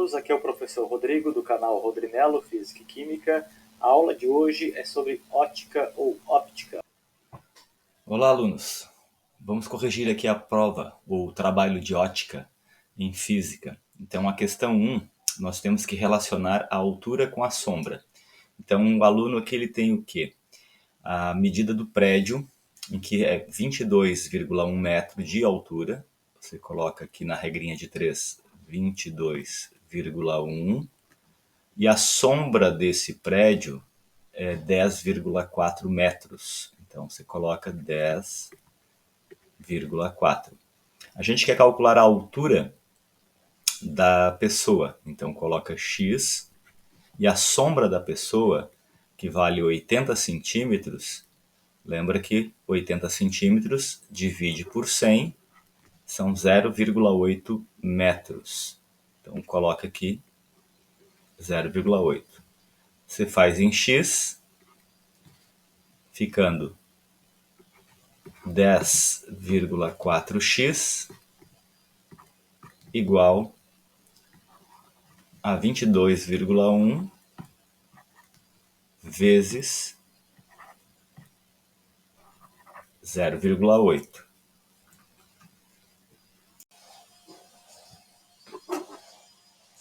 alunos, aqui é o professor Rodrigo do canal Rodrinello Física e Química. A aula de hoje é sobre ótica ou óptica. Olá, alunos! Vamos corrigir aqui a prova, ou trabalho de ótica em física. Então, a questão 1, nós temos que relacionar a altura com a sombra. Então, o aluno aqui ele tem o quê? A medida do prédio, em que é 22,1 metros de altura. Você coloca aqui na regrinha de 3, 22,1. E a sombra desse prédio é 10,4 metros. Então, você coloca 10,4. A gente quer calcular a altura da pessoa. Então, coloca x. E a sombra da pessoa, que vale 80 centímetros, lembra que 80 centímetros divide por 100, são 0,8 metros. Então, coloca aqui 0,8. Você faz em x, ficando 10,4x igual a 22,1 vezes 0,8.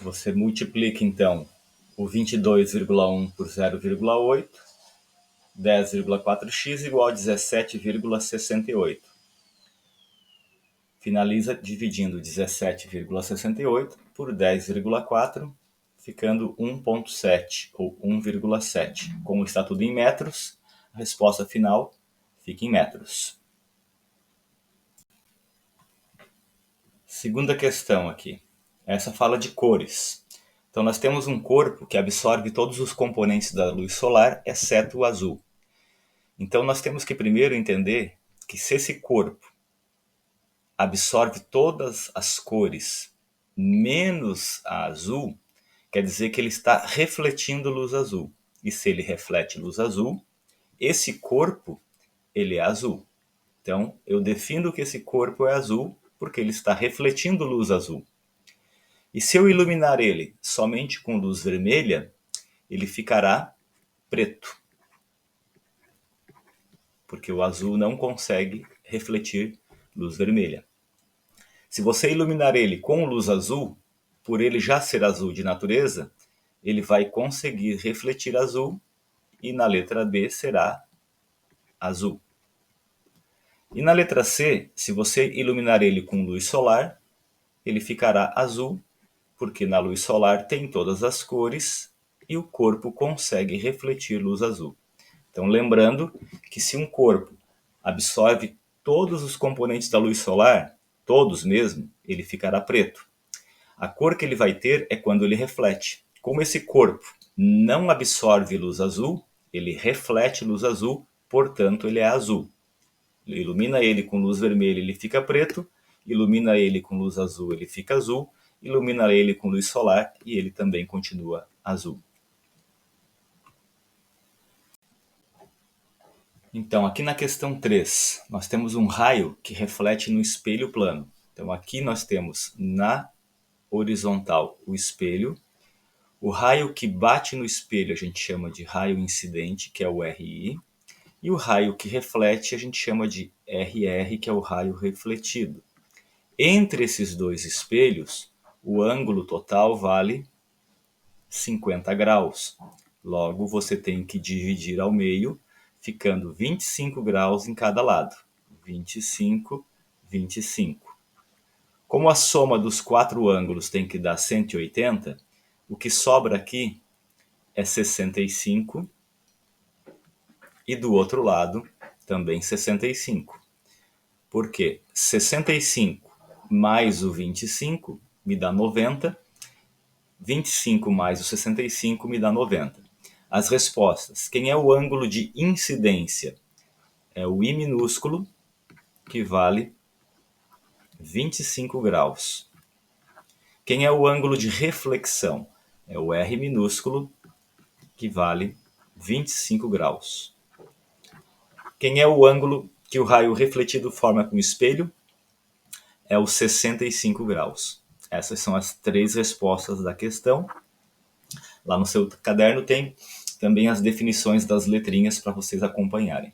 Você multiplica então o 22,1 por 0,8, 10,4x igual a 17,68. Finaliza dividindo 17,68 por 10,4, ficando 1,7 ou 1,7. Como está tudo em metros, a resposta final fica em metros. Segunda questão aqui. Essa fala de cores. Então nós temos um corpo que absorve todos os componentes da luz solar, exceto o azul. Então nós temos que primeiro entender que se esse corpo absorve todas as cores menos a azul, quer dizer que ele está refletindo luz azul. E se ele reflete luz azul, esse corpo ele é azul. Então eu defino que esse corpo é azul porque ele está refletindo luz azul. E se eu iluminar ele somente com luz vermelha, ele ficará preto. Porque o azul não consegue refletir luz vermelha. Se você iluminar ele com luz azul, por ele já ser azul de natureza, ele vai conseguir refletir azul e na letra B será azul. E na letra C, se você iluminar ele com luz solar, ele ficará azul, porque na luz solar tem todas as cores e o corpo consegue refletir luz azul. Então, lembrando que se um corpo absorve todos os componentes da luz solar, todos mesmo, ele ficará preto. A cor que ele vai ter é quando ele reflete. Como esse corpo não absorve luz azul, ele reflete luz azul, portanto ele é azul. Ilumina ele com luz vermelha, ele fica preto. Ilumina ele com luz azul, ele fica azul. Ilumina ele com luz solar e ele também continua azul. Então, aqui na questão 3, nós temos um raio que reflete no espelho plano. Então, aqui nós temos na horizontal o espelho. O raio que bate no espelho a gente chama de raio incidente, que é o RI. E o raio que reflete a gente chama de RR, que é o raio refletido. Entre esses dois espelhos, o ângulo total vale 50 graus. Logo, você tem que dividir ao meio, ficando 25 graus em cada lado. 25, 25. Como a soma dos quatro ângulos tem que dar 180, o que sobra aqui é 65 e do outro lado também 65. Por quê? 65 mais o 25 me dá 90, 25 mais o 65 me dá 90. As respostas. Quem é o ângulo de incidência? É o I minúsculo, que vale 25 graus. Quem é o ângulo de reflexão? É o R minúsculo, que vale 25 graus. Quem é o ângulo que o raio refletido forma com o espelho? É o 65 graus. Essas são as 3 respostas da questão. Lá no seu caderno tem também as definições das letrinhas para vocês acompanharem.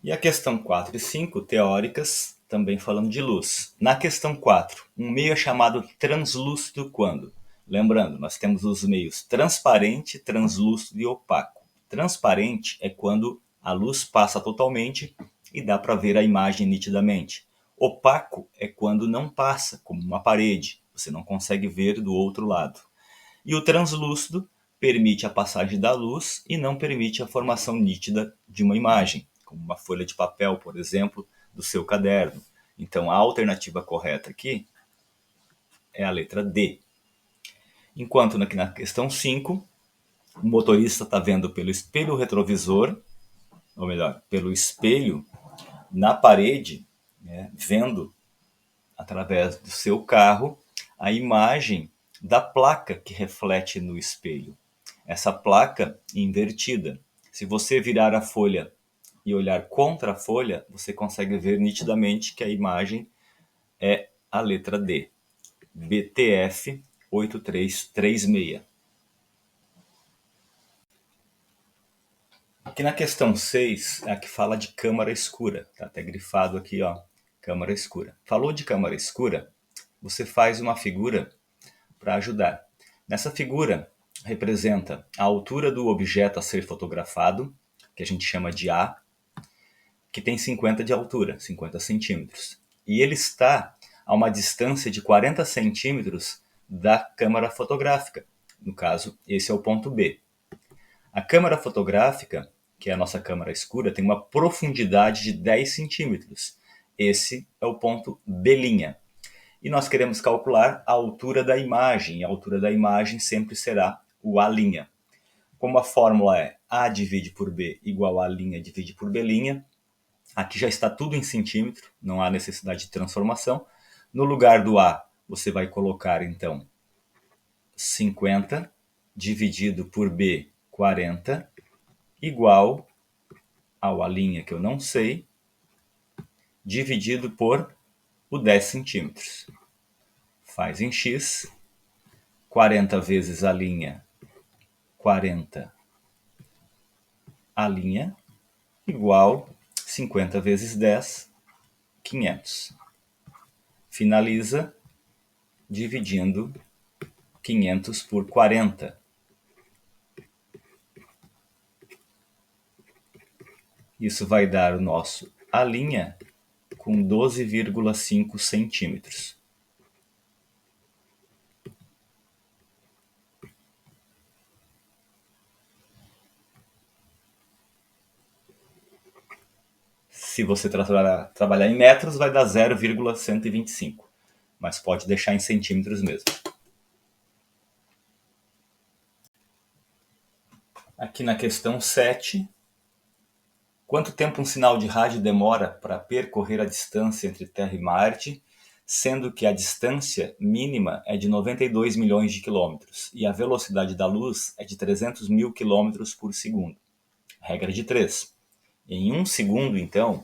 E a questão 4 e 5, teóricas, também falando de luz. Na questão 4, um meio é chamado translúcido quando? Lembrando, nós temos os meios transparente, translúcido e opaco. Transparente é quando a luz passa totalmente e dá para ver a imagem nitidamente. Opaco é quando não passa, como uma parede, você não consegue ver do outro lado. E o translúcido permite a passagem da luz e não permite a formação nítida de uma imagem, como uma folha de papel, por exemplo, do seu caderno. Então, a alternativa correta aqui é a letra D. Enquanto aqui na questão 5, o motorista está vendo pelo espelho retrovisor, ou melhor, pelo espelho na parede, né, vendo através do seu carro a imagem da placa que reflete no espelho. Essa placa invertida. Se você virar a folha e olhar contra a folha, você consegue ver nitidamente que a imagem é a letra D. BTF 8336. Aqui na questão 6 é a que fala de câmara escura. Está até grifado aqui, ó, câmara escura. Falou de câmara escura, você faz uma figura para ajudar. Nessa figura representa a altura do objeto a ser fotografado, que a gente chama de A, que tem 50 de altura, 50 centímetros. E ele está a uma distância de 40 centímetros da câmara fotográfica. No caso, esse é o ponto B. A câmara fotográfica, que é a nossa câmara escura, tem uma profundidade de 10 centímetros. Esse é o ponto B'. E nós queremos calcular a altura da imagem. E a altura da imagem sempre será o A'. Como a fórmula é A divide por B igual a' divide por B', aqui já está tudo em centímetro, não há necessidade de transformação. No lugar do A, você vai colocar, então, 50 dividido por B, 40, igual ao A', que eu não sei, dividido por o 10 centímetros. Faz em x, 40 vezes a', 40 a', igual 50 vezes 10, 500. Finaliza dividindo 500 por 40. Isso vai dar o nosso A' com 12,5 centímetros. Se você trabalhar em metros, vai dar 0,125, mas pode deixar em centímetros mesmo. Aqui na questão 7, quanto tempo um sinal de rádio demora para percorrer a distância entre Terra e Marte, sendo que a distância mínima é de 92 milhões de quilômetros e a velocidade da luz é de 300 mil quilômetros por segundo? Regra de 3. Em 1 segundo, então,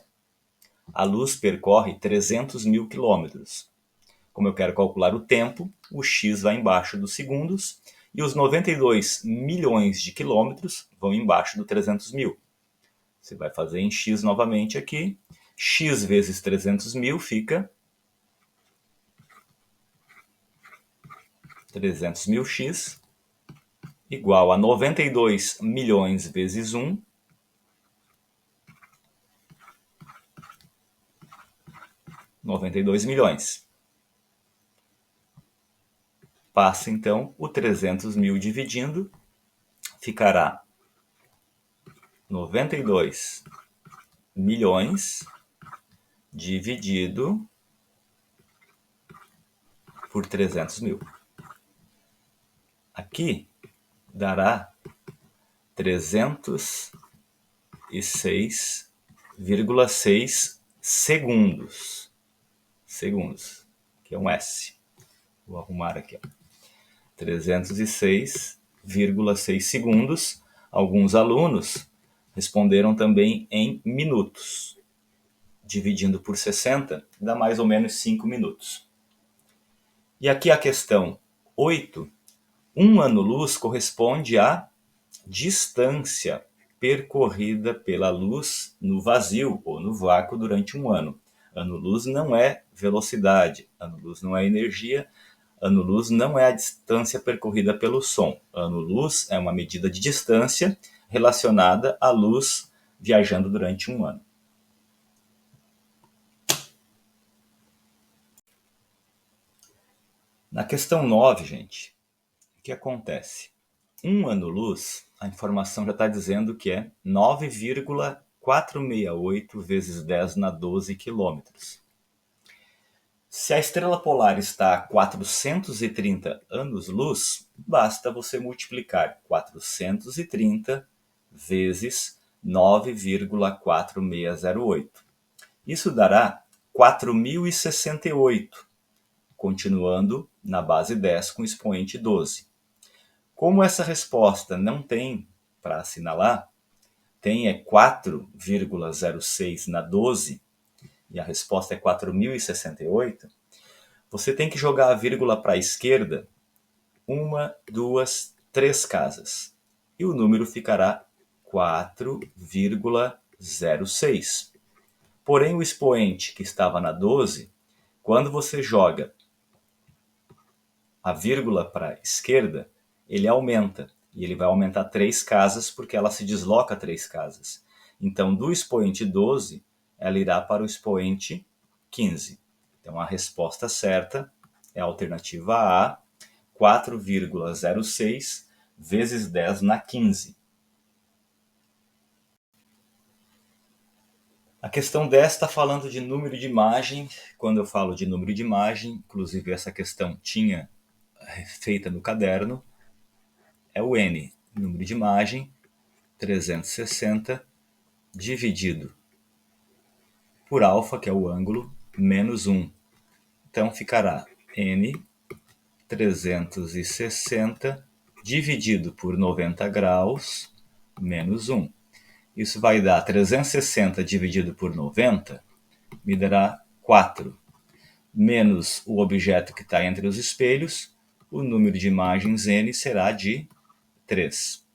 a luz percorre 300 mil quilômetros. Como eu quero calcular o tempo, o x vai embaixo dos segundos e os 92 milhões de quilômetros vão embaixo do 300 mil. Você vai fazer em x novamente aqui. X vezes 300 mil fica 300 mil x igual a 92 milhões vezes 1, 92 milhões. Passa então o 300 mil dividindo, ficará 92 milhões dividido por 300 mil. Aqui dará 306,6 segundos. Segundos, que é um S. Vou arrumar aqui. 306,6 segundos. Alguns alunos responderam também em minutos. dividindo por 60 dá mais ou menos 5 minutos. E aqui a questão 8, 1 ano-luz corresponde à distância percorrida pela luz no vazio ou no vácuo durante um ano. Ano-luz não é velocidade, ano-luz não é energia, ano-luz não é a distância percorrida pelo som. Ano-luz é uma medida de distância relacionada à luz viajando durante um ano. Na questão 9, gente, o que acontece? 1 ano-luz, a informação já está dizendo que é 9,468 vezes 10 na 12 quilômetros. Se a estrela polar está a 430 anos-luz, basta você multiplicar 430 vezes 9,4608. Isso dará 4.068, continuando na base 10 com expoente 12. Como essa resposta não tem para assinalar, tem 4,06 na 12, e a resposta é 4.068, você tem que jogar a vírgula para a esquerda 1, 2, 3 casas. E o número ficará 4,06. Porém, o expoente que estava na 12, quando você joga a vírgula para a esquerda, ele aumenta. E ele vai aumentar 3 casas porque ela se desloca 3 casas. Então, do expoente 12, ela irá para o expoente 15. Então, a resposta certa é a alternativa A, 4,06 vezes 10 na 15. A questão 10 está falando de número de imagem. Quando eu falo de número de imagem, inclusive essa questão tinha feita no caderno, é o N, número de imagem, 360, dividido por alfa, que é o ângulo, menos 1. Então ficará N 360 dividido por 90 graus, menos 1. Isso vai dar 360 dividido por 90, me dará 4. Menos o objeto que está entre os espelhos, o número de imagens N será de 3.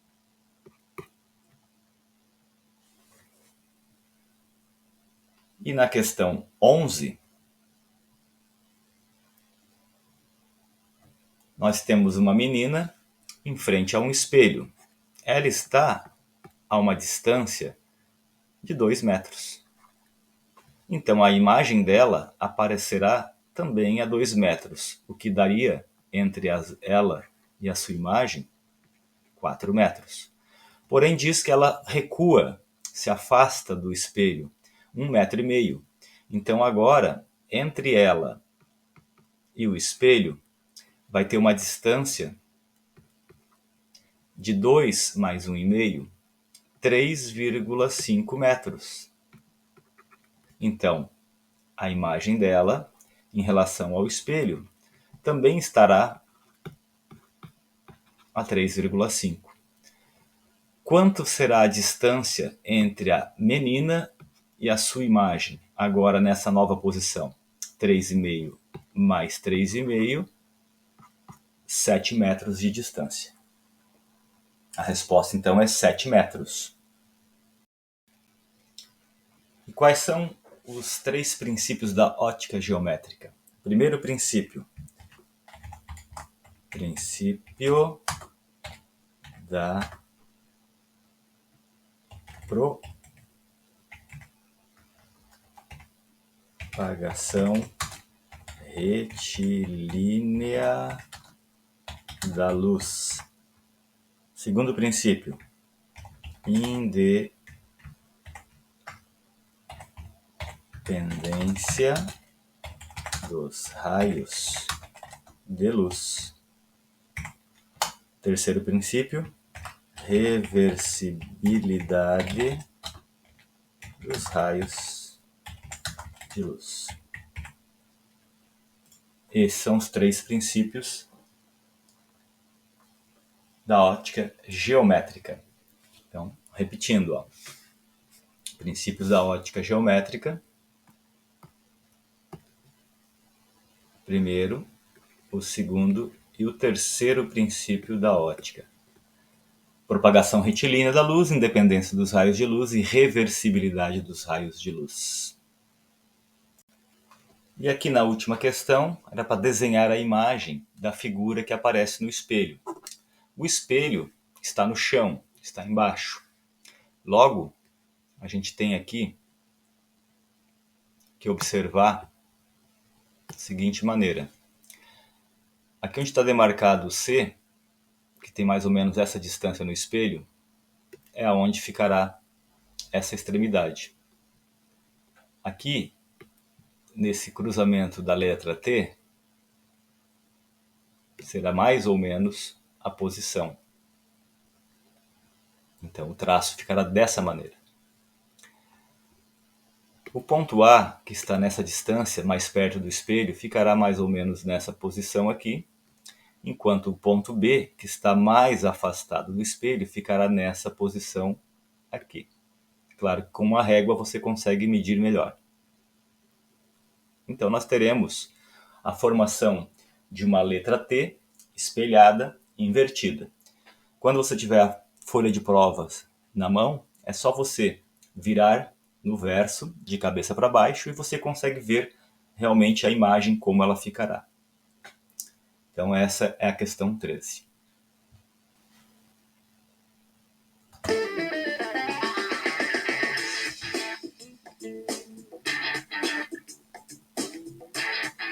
E na questão 11, nós temos uma menina em frente a um espelho. Ela está a uma distância de 2 metros. Então a imagem dela aparecerá também a 2 metros, o que daria entre ela e a sua imagem 4 metros. Porém diz que ela recua, se afasta do espelho 1,5 metro. Então agora, entre ela e o espelho, vai ter uma distância de 2 mais 1,5, 3,5 metros. Então, a imagem dela, em relação ao espelho, também estará a 3,5. Quanto será a distância entre a menina e a sua imagem, agora nessa nova posição? 3,5 mais 3,5, 7 metros de distância. A resposta, então, é 7 metros. E quais são os 3 princípios da ótica geométrica? Primeiro princípio da propagação retilínea da luz. Segundo princípio, independência dos raios de luz. Terceiro princípio, reversibilidade dos raios de luz. Esses são os 3 princípios da ótica geométrica. Então, repetindo, princípios da ótica geométrica: primeiro, o segundo e o terceiro princípio da ótica. Propagação retilínea da luz, independência dos raios de luz e reversibilidade dos raios de luz. E aqui na última questão, era para desenhar a imagem da figura que aparece no espelho. O espelho está no chão, está embaixo. Logo, a gente tem aqui que observar da seguinte maneira. Aqui onde está demarcado o C, que tem mais ou menos essa distância no espelho, é aonde ficará essa extremidade. Aqui, nesse cruzamento da letra T, será mais ou menos a posição. Então, o traço ficará dessa maneira. O ponto A, que está nessa distância, mais perto do espelho, ficará mais ou menos nessa posição aqui, enquanto o ponto B, que está mais afastado do espelho, ficará nessa posição aqui. Claro que com uma régua você consegue medir melhor. Então nós teremos a formação de uma letra T espelhada e invertida. Quando você tiver a folha de provas na mão, é só você virar no verso de cabeça para baixo e você consegue ver realmente a imagem como ela ficará. Então essa é a questão 13.